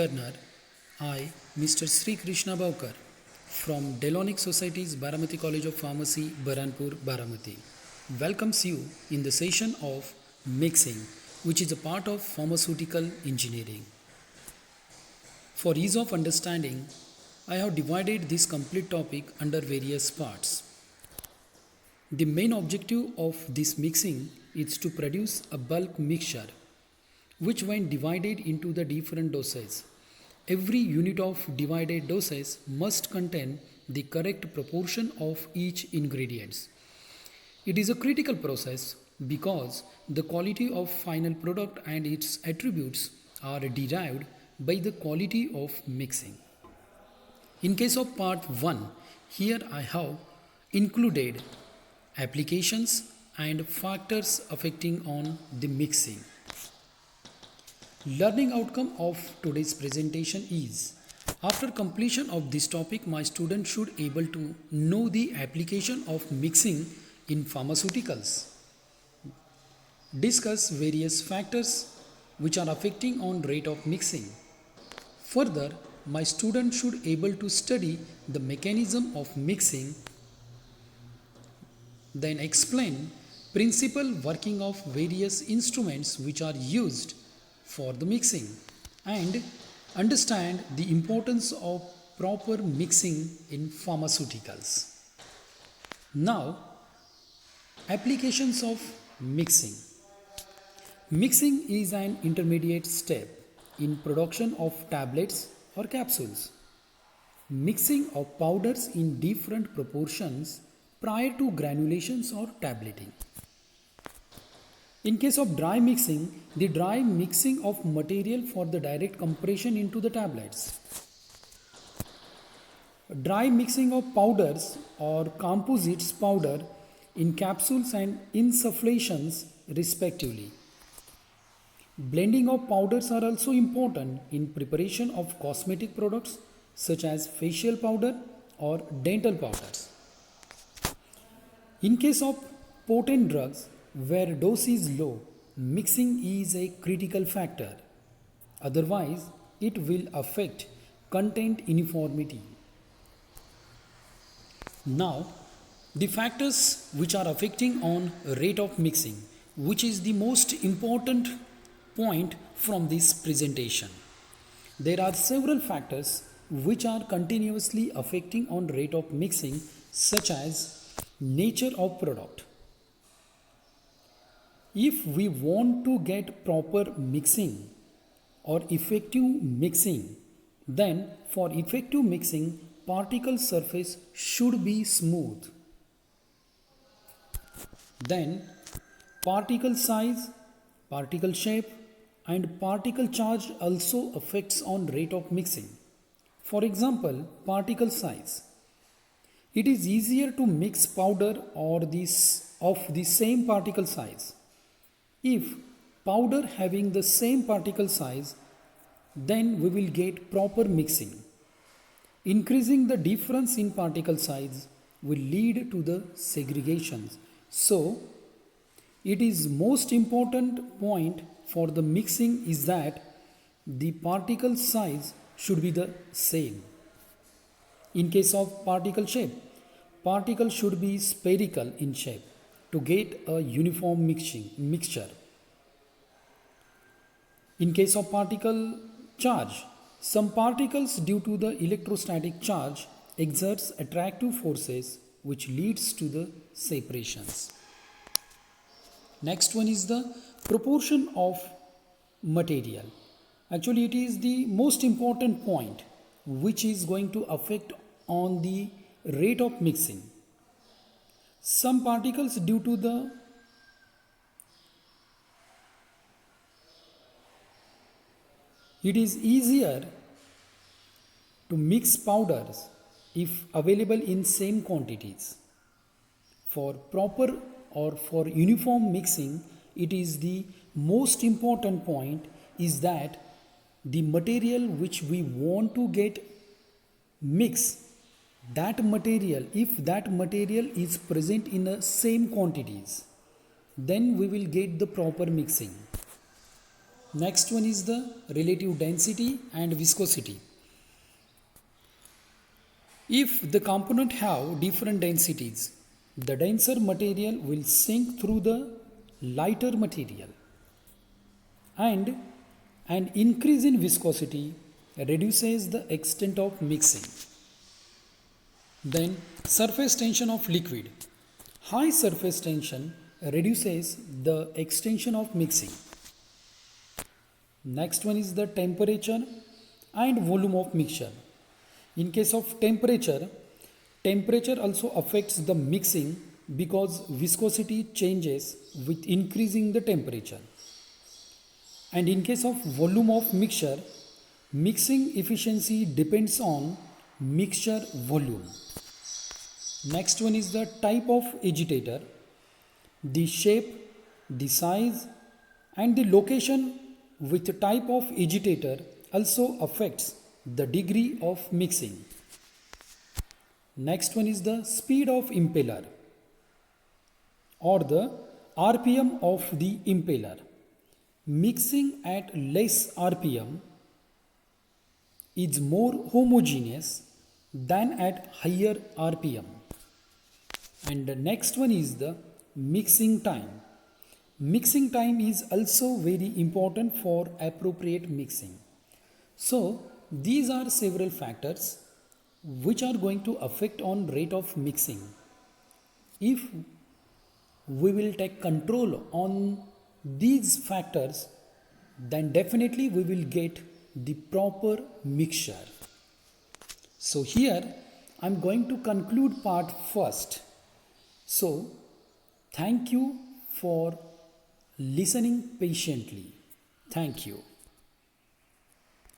learner, I, Mr. Sri Krishna Bhavkar, from Delonic Society's Baramati College of Pharmacy, Baranpur, Baramati, welcomes you in the session of mixing, which is a part of pharmaceutical engineering. For ease of understanding, I have divided this complete topic under various parts. The main objective of this mixing is to produce a bulk mixture which when divided into the different doses, every unit of divided doses must contain the correct proportion of each ingredients. It is a critical process because the quality of final product and its attributes are derived by the quality of mixing. In case of part 1, here I have included applications and factors affecting on the mixing. Learning outcome of today's presentation is, after completion of this topic, my student should able to know the application of mixing in pharmaceuticals, discuss various factors which are affecting on rate of mixing. Further, my student should able to study the mechanism of mixing, then explain principal working of various instruments which are used for the mixing and understand the importance of proper mixing in pharmaceuticals. Now, applications of mixing. Mixing is an intermediate step in production of tablets or capsules. Mixing of powders in different proportions prior to granulations or tableting. In case of dry mixing, the dry mixing of material for the direct compression into the tablets. Dry mixing of powders or composites powder in capsules and insufflations respectively. Blending of powders are also important in preparation of cosmetic products such as facial powder or dental powders. In case of potent drugs, where dose is low, mixing is a critical factor. Otherwise, it will affect content uniformity. Now, the factors which are affecting on rate of mixing, which is the most important point from this presentation. There are several factors which are continuously affecting on rate of mixing, such as nature of product. If we want to get proper mixing or effective mixing, then for effective mixing, particle surface should be smooth. Then particle size, particle shape and particle charge also affects on rate of mixing. For example, particle size. It is easier to mix powder or this of the same particle size. If powder having the same particle size, then we will get proper mixing. Increasing the difference in particle size will lead to the segregations. So, it is most important point for the mixing is that the particle size should be the same. In case of particle shape, particle should be spherical in shape to get a uniform mixture. In case of particle charge, some particles due to the electrostatic charge exerts attractive forces which leads to the separations. Next one is the proportion of material. Actually, it is the most important point which is going to affect on the rate of mixing. Some particles due to the it is easier to mix powders if available in same quantities. For proper or for uniform mixing, it is the most important point is that the material which we want to get mix, that material, if that material is present in the same quantities, then we will get the proper mixing. Next one is the relative density and viscosity. If the component have different densities, the denser material will sink through the lighter material, and an increase in viscosity reduces the extent of mixing. Then surface tension of liquid. High surface tension reduces the extension of mixing. Next one is the temperature and volume of mixture. In case of temperature, temperature also affects the mixing because viscosity changes with increasing the temperature. And in case of volume of mixture, mixing efficiency depends on mixture volume. Next one is the type of agitator. The shape, the size, and the location with the type of agitator also affects the degree of mixing. Next one is the speed of impeller or the RPM of the impeller. Mixing at less RPM is more homogeneous than at higher RPM. And the next one is the mixing time. Mixing time is also very important for appropriate mixing. So these are several factors which are going to affect on rate of mixing. If we will take control on these factors, then definitely we will get the proper mixture. So here I'm going to conclude part first. So thank you for listening patiently. Thank you.